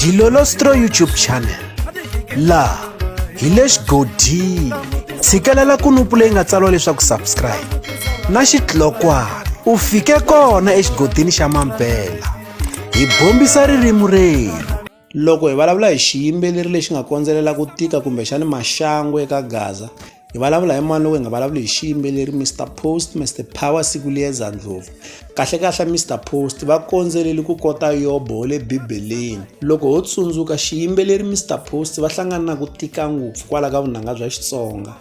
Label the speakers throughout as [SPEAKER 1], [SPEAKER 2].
[SPEAKER 1] Dilolostro YouTube channel laha hi le xigodini. Tshikelela kunupu leyi nga tsariwa leswaku subscribe na xitlokwana u fike kona exigodini xa Mampela. Hi bombisa ririmi rero. Loko hi vulavula hi xiyimbeleri lexi nga kondzelela ku tika kumbe xani maxangu eka Gaza, hi vulavula hi mani loko hi nga vulavuli hi xiyimbeleri Mr Post, Mr Power Sikulieza Ndlovu. Kahle Mr Post va kondzeleli ku kota Yobo le Bibeleni. Loko ho tsundzuka xiyimbeleri Mr Post va hlangana na ku tika ngopfu kwala ka vunanga bya Xitsonga.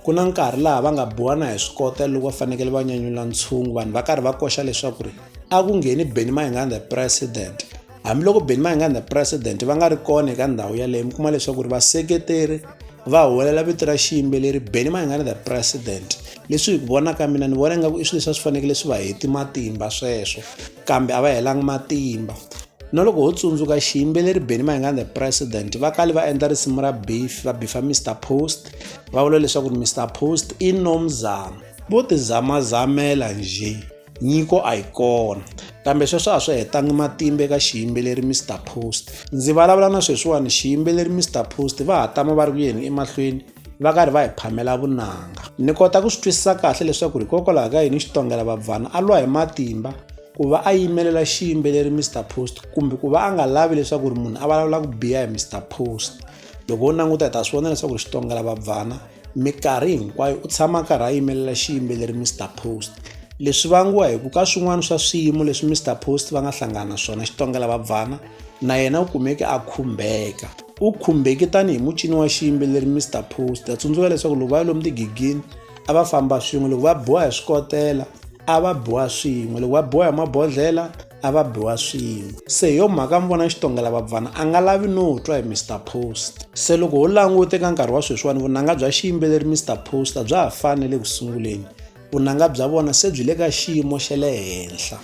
[SPEAKER 1] Ku na nkarhi laha va nga buwana hi swikota loko va fanekele va nyanyula ntshungu, vanhu va karhi va koxa leswaku ri a ku ngheni Benny Mayengani the president. Hambiloko Benny Mayengani the president va nga ri kona eka ndhawu yaleyo, mi kuma leswaku ri vaseketeri va holela vito ra xiyimbeleri Benny Mayengani the president. Leswi hi ku vona ka mina ni vona ingaku i swilo leswi swi fanekele swi va heti matimba sweswo, kambe a va helangi matimba. Na loko ho tsundzuka xiyimbeleri Benny Mayengani the president, va kale va endla risimu ra beef, va bifa Mr Post, va vula leswaku Mr Post i nomzamo, vo ti zamazamela nje, nyiko a yi kona. Kambe sweswo a swi hetangi matimba eka xiyimbeleri Mr Post. Ndzi vulavula na sweswiwani xiyimbeleri Mr Post va ha tama va ri ku yeni emahlweni va karhi va hi phamela vunanga. Ni kota ku swi twisisa kahle leswaku hikokwalaho ka yini Xitongela Babvana a lwa hi matimba ku va a yimelela xiyimbeleri Mr Post, kumbe ku va a nga lavi leswaku ri munhu a vulavula ku biha hi Mr Post. Loko ho languta hi ta swi vona leswaku Xitongela Babvana minkarhi hinkwayo u tshama karhi a yimelela xiyimbeleri Mr Post. Leswi vangiwa hi ku ka swin'wana swa swiyimo leswi Mr Post va nga hlangana na swona Xitongela Babvana na yena u kumeke a khumbeka. U khumbeki tanihi mucini wa xiyimbeleri Mr Post. Ta tsundzuka leswaku loko va ya lomu tigigini a va famba swin'we, loko va biwa hi swikotela a va biwa swin'we, loko va biwa hi mabodhlela a va biwa swin'we. Se hi yo mhaka mi vona Xitongela Babvana a nga lavi no twa hi Mr Post. Se loko ho languta eka nkarhi wa sweswiwani vunanga bya xiyimbeleri Mr Post a bya ha fanele ku sunguleni. Vunanga bya vona se byi le ka xiyimo xa le henhla.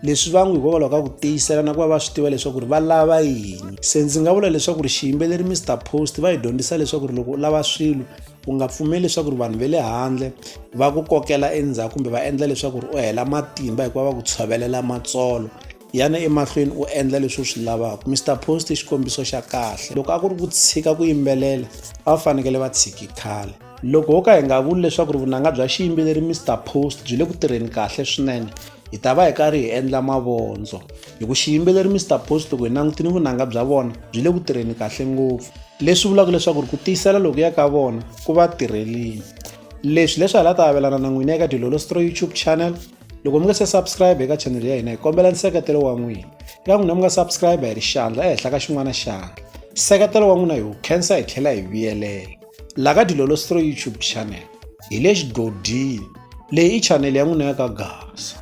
[SPEAKER 1] Leswi vangu hikokwalaho ka ku tiyisela na ku va swi tiva leswaku ri va lava yini. Se ndzi nga vula leswaku ri xiyimbeleri Mr Post va hi dyondzisa leswaku ri loko u lava swilo u nga pfumeli leswaku ri vanhu va le handle va ku kokela endzhaku kumbe va endla leswaku ri u hela matimba hikuva va ku tshovelela matsolo. Yana emahlweni u endla leswi u swi lavaka. Mr Post i xikombiso xa kahle. Loko a ku ri ku tshika ku yimbelela a va fanekele va tshiki khale. Loko ho ka hi nga vuli leswaku ri vunanga bya xiyimbeleri Mr Post byi le ku tirheni kahle swinene, hi ta va hi karhi hi endla mavondzo. Hi ku xiyimbeleri Mr Post loko hi langutini vunanga bya vona byi le ku tirheni kahle ngopfu. Leswi vulaka leswaku ri ku tiyisela loko ya ka vona ku va tirhelini. Leswi hi la ta avelana na n'wina eka Dilolostro YouTube channel. Loko mi nga se subscribe eka channel ya hina hi kombela nseketelo wa n'wina. Eka n'wina mi nga subscribe hi ri xandla ehenhla ka xin'wana xandla. Nseketelo wa n'wina hi wu khensa hi tlhela hi vuyelela. La ka Dilolostro YouTube channel hi le xigodini, leyi i channel ya n'wina ya ka Gaza.